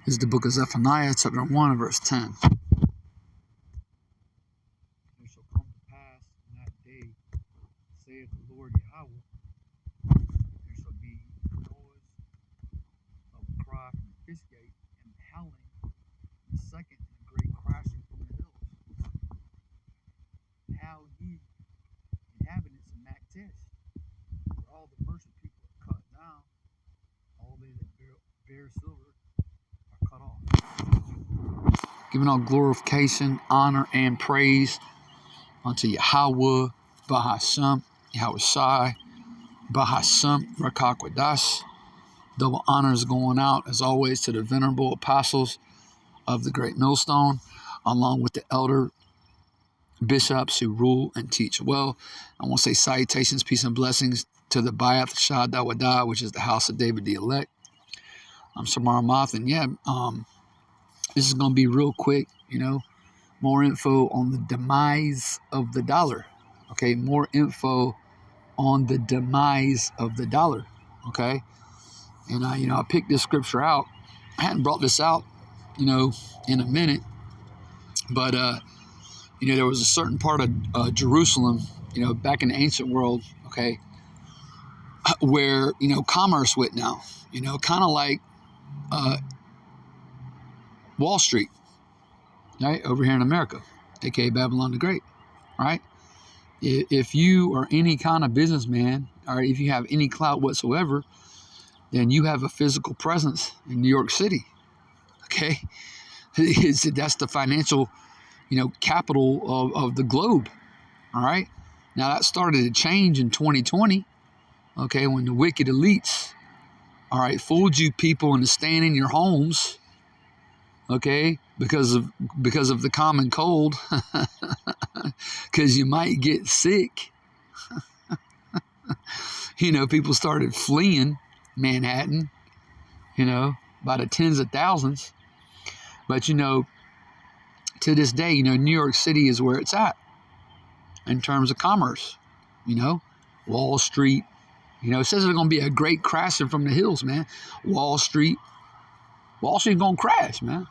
This is the book of Zephaniah, chapter 1, verse 10. It shall come to pass in that day, saith the Lord Yahweh, there shall be noise of a cry from the fish gate, and howling, and second, and a great crashing from the hills. How ye inhabitants of Maktesh, for all the merchant people are cut down, all they that bear silver are cut off. Giving all glorification, honor, and praise unto Yahweh, Bahashem, Yahweh Shai, Bahashem, Rakakwadash. Double honors going out, as always, to the venerable apostles of the Great Millstone, along with the elder bishops who rule and teach well. I want to say salutations, peace, and blessings to the Bayath Shah Dawadah, which is the house of David the elect. I'm Shamar Ahmath, and this is going to be real quick, more info on the demise of the dollar. Okay, more info on the demise of the dollar. Okay, and I picked this scripture out. I hadn't brought this out, in a minute, but there was a certain part of Jerusalem, back in the ancient world, okay, where commerce went now, kind of like Wall Street, right, over here in America, aka Babylon the Great, right? If you are any kind of businessman, or if you have any clout whatsoever, then you have a physical presence in New York City, okay? That's the financial, capital of the globe, all right? Now, that started to change in 2020, okay, when the wicked elites, all right, fooled you people into staying in your homes, okay, because of the common cold, because you might get sick. People started fleeing Manhattan, by the tens of thousands. But, to this day, New York City is where it's at in terms of commerce, Wall Street, it says there's going to be a great crashing from the hills, man. Wall Street's going to crash, man.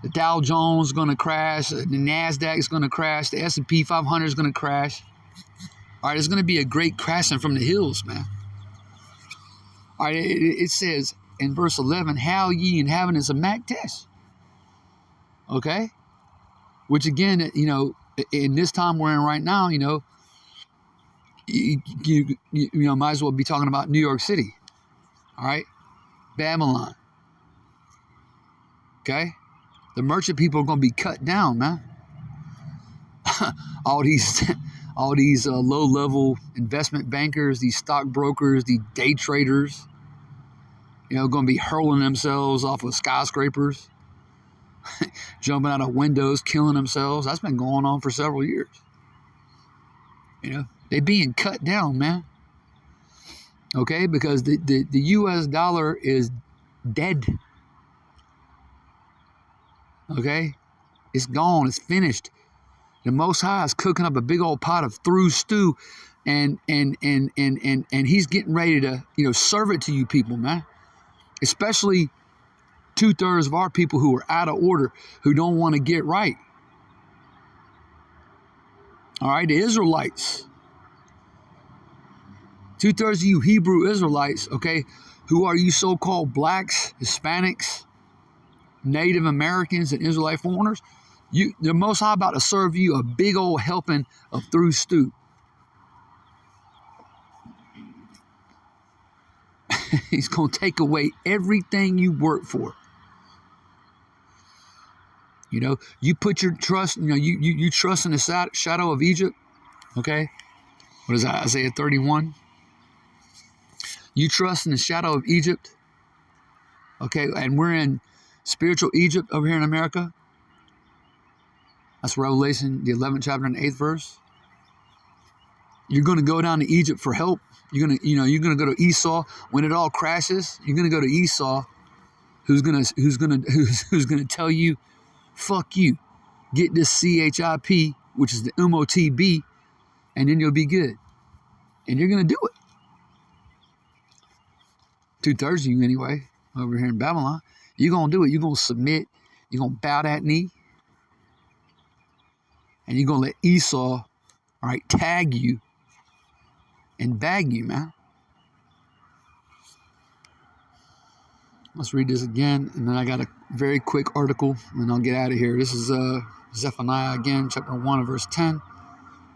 The Dow Jones is going to crash. The NASDAQ is going to crash. The S&P 500 is going to crash. All right, it's going to be a great crashing from the hills, man. All right, it says in verse 11, how ye inhabitants of Maktesh. Okay? Which again, in this time we're in right now, you might as well be talking about New York City. All right? Babylon. Okay? The merchant people are going to be cut down, man. all these low-level investment bankers, these stockbrokers, these day traders, going to be hurling themselves off of skyscrapers, jumping out of windows, killing themselves. That's been going on for several years. They're being cut down, man. Okay, because the U.S. dollar is dead. Okay, it's gone. It's finished. The Most High is cooking up a big old pot of through stew, and he's getting ready to serve it to you people, man. Especially 2/3 of our people who are out of order, who don't want to get right. All right, the Israelites. 2/3 of you Hebrew Israelites, okay, who are you so-called blacks, Hispanics, Native Americans, and Israelite foreigners? The Most High about to serve you a big old helping of through stew. He's going to take away everything you work for. You put your trust, you trust in the shadow of Egypt, okay? What is that, Isaiah 31? You trust in the shadow of Egypt, okay? And we're in spiritual Egypt over here in America. That's Revelation, the 11th chapter and the 8th verse. You're going to go down to Egypt for help. You're going to go to Esau when it all crashes. You're going to go to Esau, who's going to tell you, fuck you. Get this CHIP, which is the MOTB, and then you'll be good. And you're going to do it. 2/3 of you anyway, over here in Babylon. You're going to do it. You're going to submit. You're going to bow that knee. And you're going to let Esau, all right, tag you and bag you, man. Let's read this again, and then I got a very quick article, and I'll get out of here. This is Zephaniah again, chapter 1, verse 10.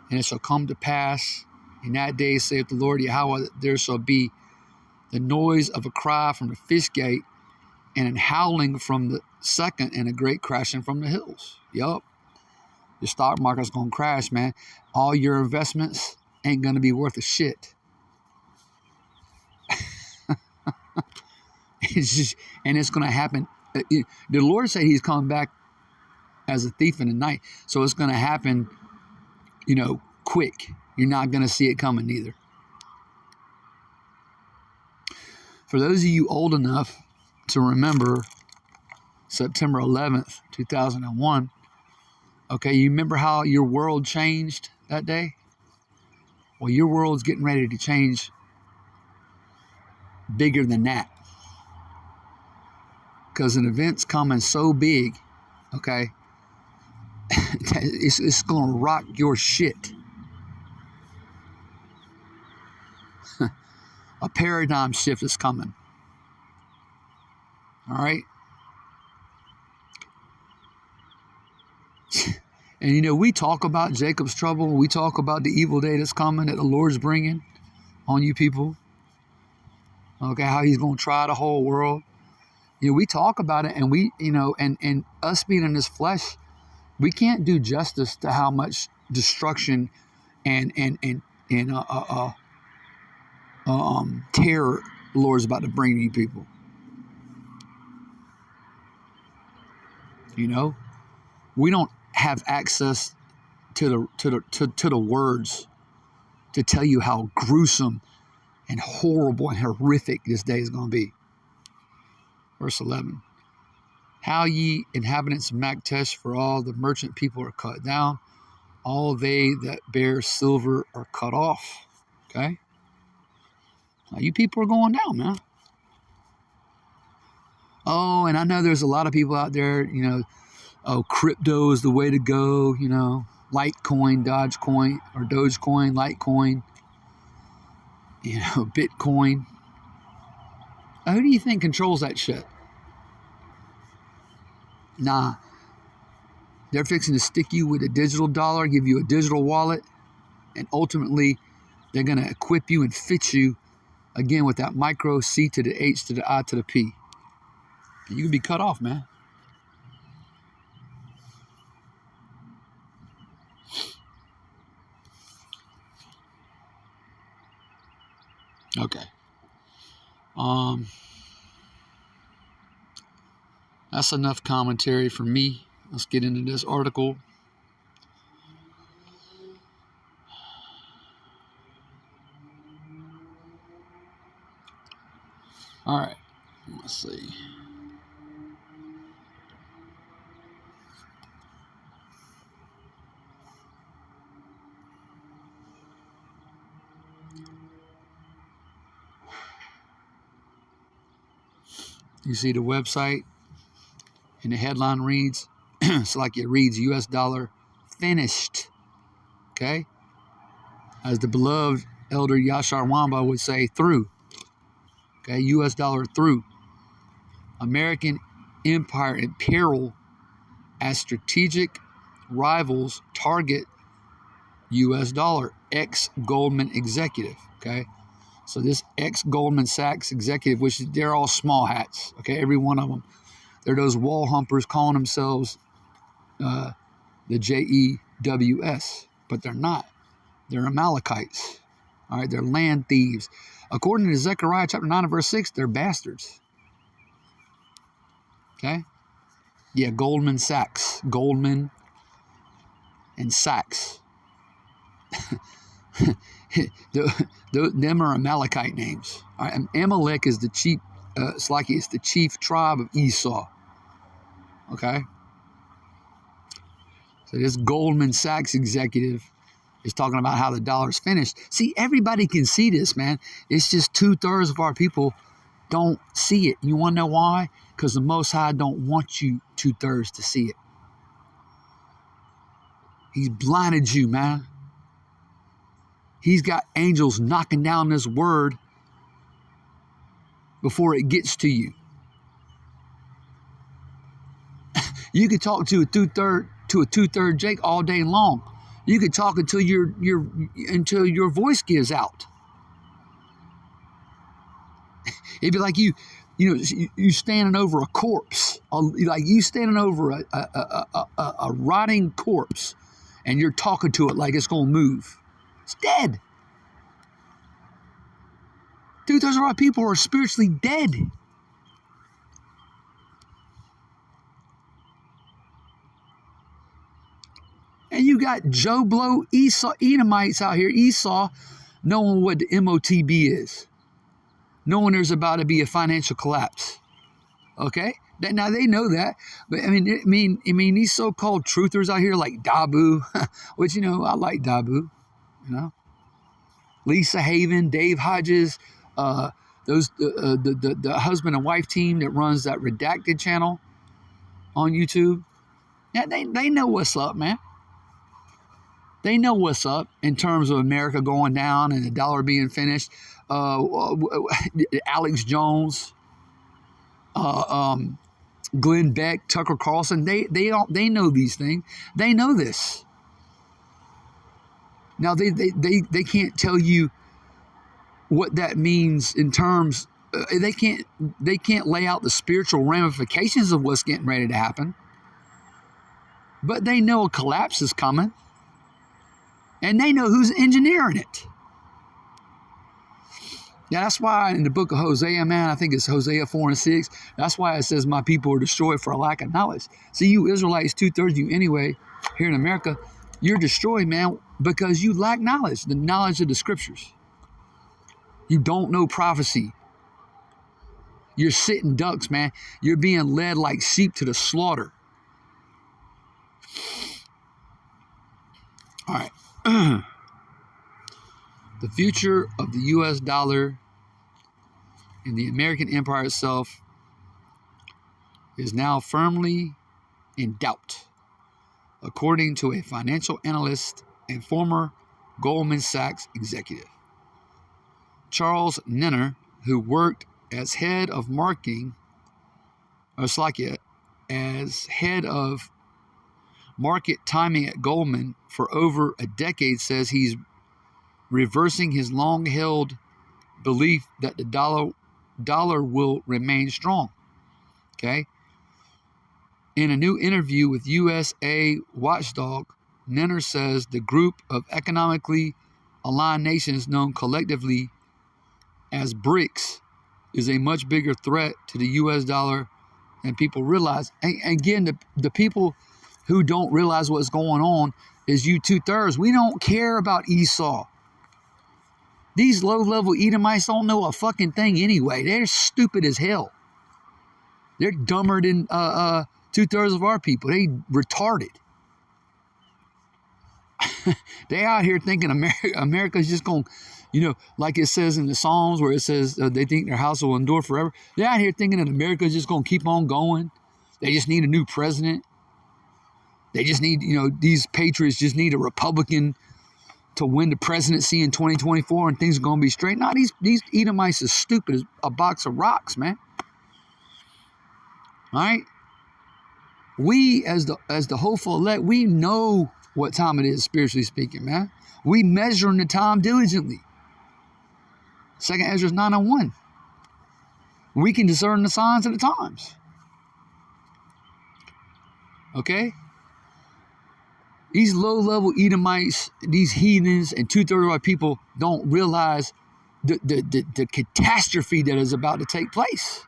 And it shall come to pass in that day, saith the Lord Yahweh, that there shall be the noise of a cry from the fish gate, and an howling from the second, and a great crashing from the hills. Yup. Your stock market's going to crash, man. All your investments ain't going to be worth a shit. It's going to happen. The Lord said he's coming back as a thief in the night. So it's going to happen, quick. You're not going to see it coming either. For those of you old enough to remember September 11th, 2001, okay, you remember how your world changed that day? Well, your world's getting ready to change bigger than that. Because an event's coming so big, okay, it's going to rock your shit. A paradigm shift is coming. All right? And we talk about Jacob's trouble. We talk about the evil day that's coming that the Lord's bringing on you people. Okay, how he's going to try the whole world. We talk about it, and we, and us being in this flesh, we can't do justice to how much destruction and terror the Lord's about to bring to you people. We don't have access to the words to tell you how gruesome and horrible and horrific this day is going to be. Verse 11. How ye inhabitants of Maktesh, for all the merchant people are cut down, all they that bear silver are cut off. Okay? Now you people are going down, man. Oh, and I know there's a lot of people out there, crypto is the way to go, Litecoin, Dogecoin, or Dogecoin, Litecoin, Bitcoin. Now, who do you think controls that shit? Nah. They're fixing to stick you with a digital dollar, give you a digital wallet, and ultimately they're going to equip you and fit you again with that micro C to the H to the I to the P. You can be cut off, man. Okay. That's enough commentary for me. Let's get into this article. All right. Let's see. You see the website, and the headline reads, it's like it reads US dollar finished. Okay? As the beloved elder Yashar Wamba would say, through. Okay? US dollar through. American empire in peril as strategic rivals target US dollar. Ex-Goldman executive. Okay? So this ex-Goldman Sachs executive, which they're all small hats, okay, every one of them. They're those wall humpers calling themselves the JEWS, but they're not. They're Amalekites, all right? They're land thieves. According to Zechariah chapter 9 and verse 6, they're bastards, okay? Yeah, Goldman Sachs, Goldman and Sachs. Them are Amalekite names. All right, Amalek is the chief. It's the chief tribe of Esau. Okay. So this Goldman Sachs executive is talking about how the dollar's finished. See, everybody can see this, man. It's just 2/3 of our people don't see it. You want to know why? Because the Most High don't want you 2/3 to see it. He's blinded you, man. He's got angels knocking down this word before it gets to you. You could talk to a 2/3 Jake all day long. You could talk until your voice gives out. It'd be like you standing over a corpse, like you standing over a rotting corpse, and you're talking to it like it's gonna move. It's dead. 2/3 of our people are spiritually dead. And you got Joe Blow, Esau, Edomites out here, Esau, knowing what the MOTB is. Knowing there's about to be a financial collapse. Okay? Now they know that. But I mean these so-called truthers out here like Dabu, which, I like Dabu, Lisa Haven, Dave Hodges, those the husband and wife team that runs that Redacted channel on YouTube. Yeah, they know what's up, man. They know what's up in terms of America going down and the dollar being finished. Alex Jones, Glenn Beck, Tucker Carlson, they know these things. They know this. Now they can't tell you what that means in terms. They can't lay out the spiritual ramifications of what's getting ready to happen. But they know a collapse is coming. And they know who's engineering it. Yeah, that's why in the book of Hosea, man, I think it's Hosea 4:6, that's why it says my people are destroyed for a lack of knowledge. See, you Israelites, 2/3 you anyway, here in America, you're destroyed, man, because you lack knowledge, the knowledge of the scriptures. You don't know prophecy. You're sitting ducks, man. You're being led like sheep to the slaughter. All right. The future of the U.S. dollar and the American empire itself is now firmly in doubt, according to a financial analyst and former Goldman Sachs executive. Charles Nenner, who worked as head of marketing, as head of market timing at Goldman for over a decade, says he's reversing his long-held belief that the dollar will remain strong. Okay? In a new interview with USA Watchdog, Nenner says the group of economically aligned nations known collectively as BRICS is a much bigger threat to the U.S. dollar than people realize. And again, the people who don't realize what's going on is you 2/3. We don't care about Esau. These low-level Edomites don't know a fucking thing anyway. They're stupid as hell. They're dumber than 2/3 of our people. They retarded. They out here thinking America's just going, like it says in the Psalms where it says they think their house will endure forever. They're out here thinking that America's just going to keep on going. They just need a new president. They just need, these patriots just need a Republican to win the presidency in 2024 and things are going to be straight. No, these Edomites are stupid as a box of rocks, man. All right? We, as the hopeful elect, we know what time it is, spiritually speaking, man. We measuring the time diligently. 2 Ezra 9:1. We can discern the signs of the times. Okay? These low-level Edomites, these heathens, and 2/3 of our people don't realize the catastrophe that is about to take place.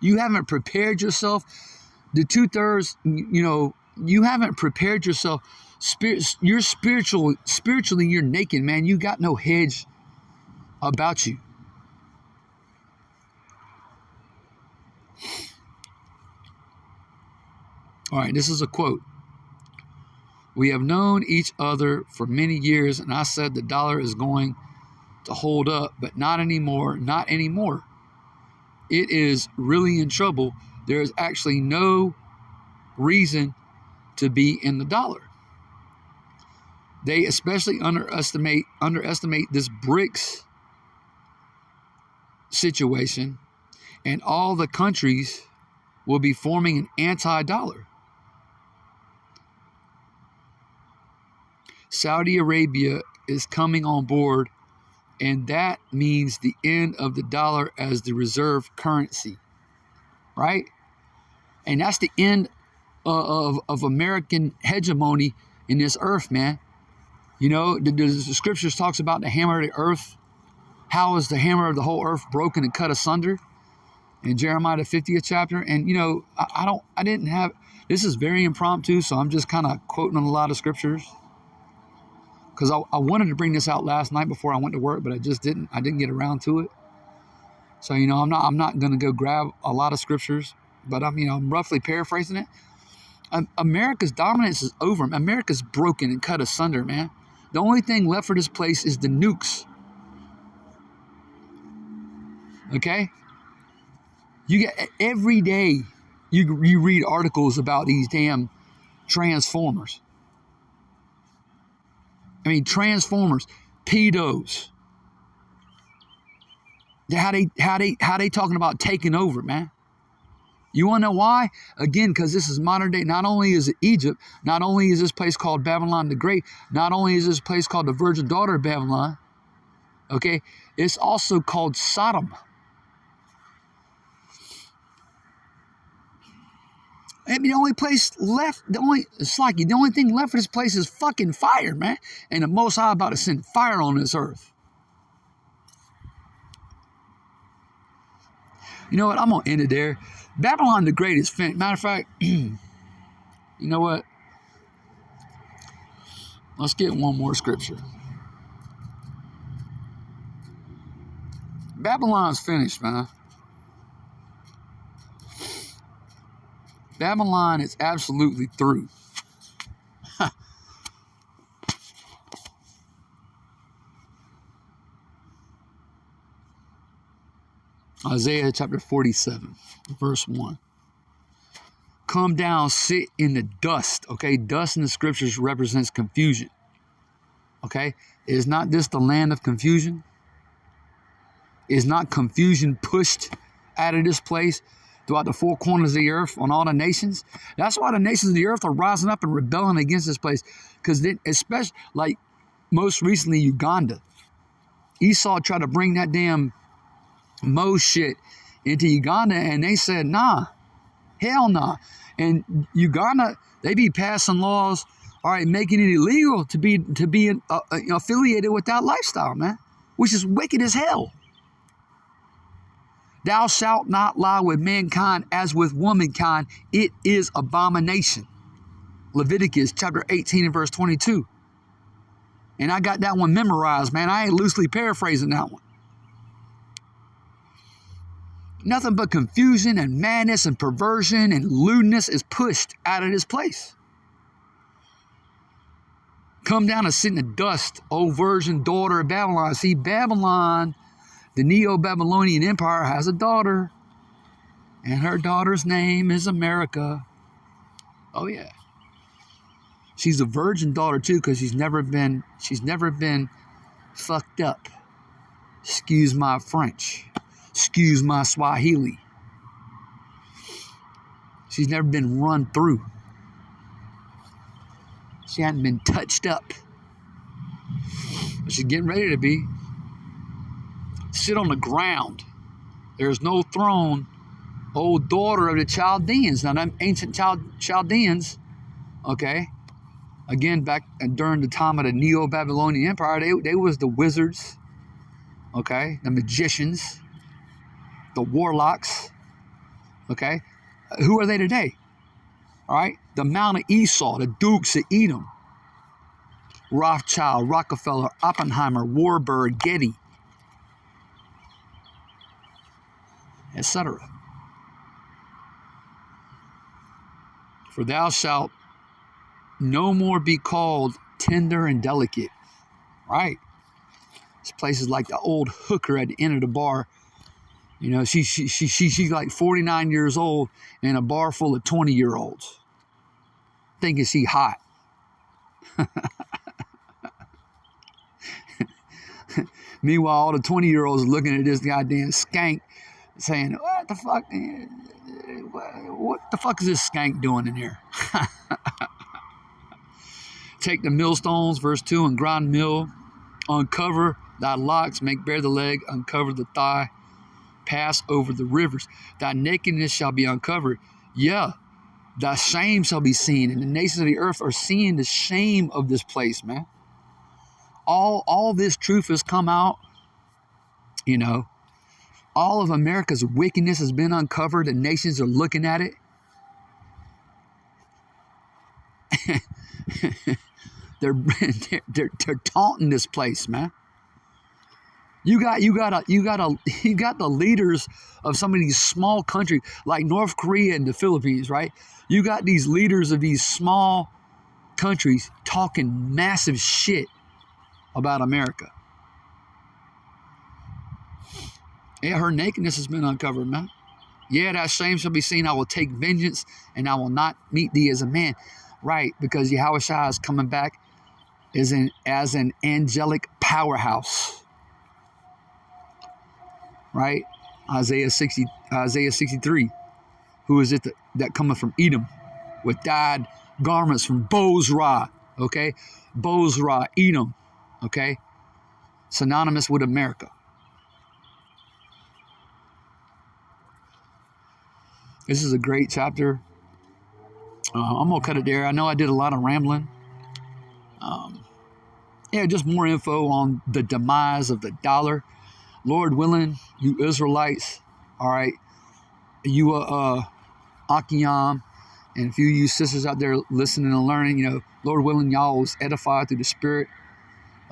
You haven't prepared yourself. The 2/3, you haven't prepared yourself. You're spiritually, you're naked, man. You got no hedge about you. All right, this is a quote. We have known each other for many years, and I said the dollar is going to hold up, but not anymore, not anymore. it is really in trouble. There is actually no reason to be in the dollar. They especially underestimate this BRICS situation, and all the countries will be forming an anti-dollar. Saudi Arabia is coming on board, and that means the end of the dollar as the reserve currency, right? And that's the end of American hegemony in this earth, man. You know, the scriptures talks about the hammer of the earth. How is the hammer of the whole earth broken and cut asunder? In Jeremiah the 50th chapter. And, you know, I didn't have, this is very impromptu, so I'm just kind of quoting on a lot of scriptures. Because I wanted to bring this out last night before I went to work, but I didn't get around to it. So, you know, I'm not going to go grab a lot of scriptures, but I'm roughly paraphrasing it. America's dominance is over. America's broken and cut asunder, man. The only thing left for this place is the nukes. Okay? You get every day you read articles about these damn transformers. I mean, transformers, pedos. How they talking about taking over, man? You want to know why? Again, because this is modern day. Not only is it Egypt, not only is this place called Babylon the Great, not only is this place called the Virgin Daughter of Babylon, okay, it's also called Sodom. I mean, the only thing left for this place is fucking fire, man. And the Most High about to send fire on this earth. You know what? I'm going to end it there. Babylon the Great is finished. Matter of fact, you know what? Let's get one more scripture. Babylon's finished, man. Babylon is absolutely through. Isaiah chapter 47, verse 1. Come down, sit in the dust. Okay, dust in the scriptures represents confusion. Okay, is not this the land of confusion? Is not confusion pushed out of this place throughout the four corners of the earth on all the nations? That's why the nations of the earth are rising up and rebelling against this place. Because especially, like most recently, Uganda. Esau tried to bring that damn Mo shit into Uganda, and they said, nah, hell nah. And Uganda, they be passing laws, all right, making it illegal to be affiliated with that lifestyle, man, which is wicked as hell. Thou shalt not lie with mankind as with womankind. It is abomination. Leviticus chapter 18 and verse 22. And I got that one memorized, man. I ain't loosely paraphrasing that one. Nothing but confusion and madness and perversion and lewdness is pushed out of this place. Come down and sit in the dust, O virgin daughter of Babylon. See, Babylon, the Neo-Babylonian Empire, has a daughter. And her daughter's name is America. Oh, yeah. She's a virgin daughter, too, because she's never been fucked up. Excuse my French. Excuse my Swahili. She's never been run through. She hadn't been touched up. But she's getting ready to be. Sit on the ground. There's no throne. O daughter of the Chaldeans. Now, them ancient Chaldeans, okay, again, back during the time of the Neo-Babylonian Empire, they was the wizards, okay, the magicians, the warlocks, okay? Who are they today? All right? The Mount of Esau, the Dukes of Edom, Rothschild, Rockefeller, Oppenheimer, Warburg, Getty, etc. For thou shalt no more be called tender and delicate, right? It's places like the old hooker at the end of the bar. You know, she's like 49 years old in a bar full of 20-year-olds, thinking she hot. Meanwhile, all the 20-year-olds looking at this goddamn skank, saying, "What the fuck? What the fuck is this skank doing in here?" Take the millstones, verse 2, and grind mill, uncover thy locks, make bare the leg, uncover the thigh, pass over the rivers. Thy nakedness shall be uncovered. Yeah, thy shame shall be seen, and the nations of the earth are seeing the shame of this place, man. All this truth has come out, you know. All of America's wickedness has been uncovered, and nations are looking at it. they're taunting this place, man. You got the leaders of some of these small countries like North Korea and the Philippines, right? You got these leaders of these small countries talking massive shit about America. Yeah, her nakedness has been uncovered, man. Yeah, that shame shall be seen. I will take vengeance, and I will not meet thee as a man. Right, because Yahushua is coming back as an angelic powerhouse. Right? Isaiah 63. Who is it that cometh from Edom with dyed garments from Bozrah? Okay? Bozrah, Edom. Okay? Synonymous with America. This is a great chapter. I'm going to cut it there. I know I did a lot of rambling. Yeah, just more info on the demise of the dollar. Lord willing, you Israelites, all right, you Akiyam, and a few of you sisters out there listening and learning, you know, Lord willing, y'all was edified through the Spirit,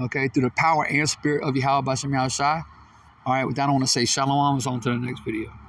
okay, through the power and Spirit of Yahweh Bashem Yahushai. All right, with that, I want to say shalom. On to the next video.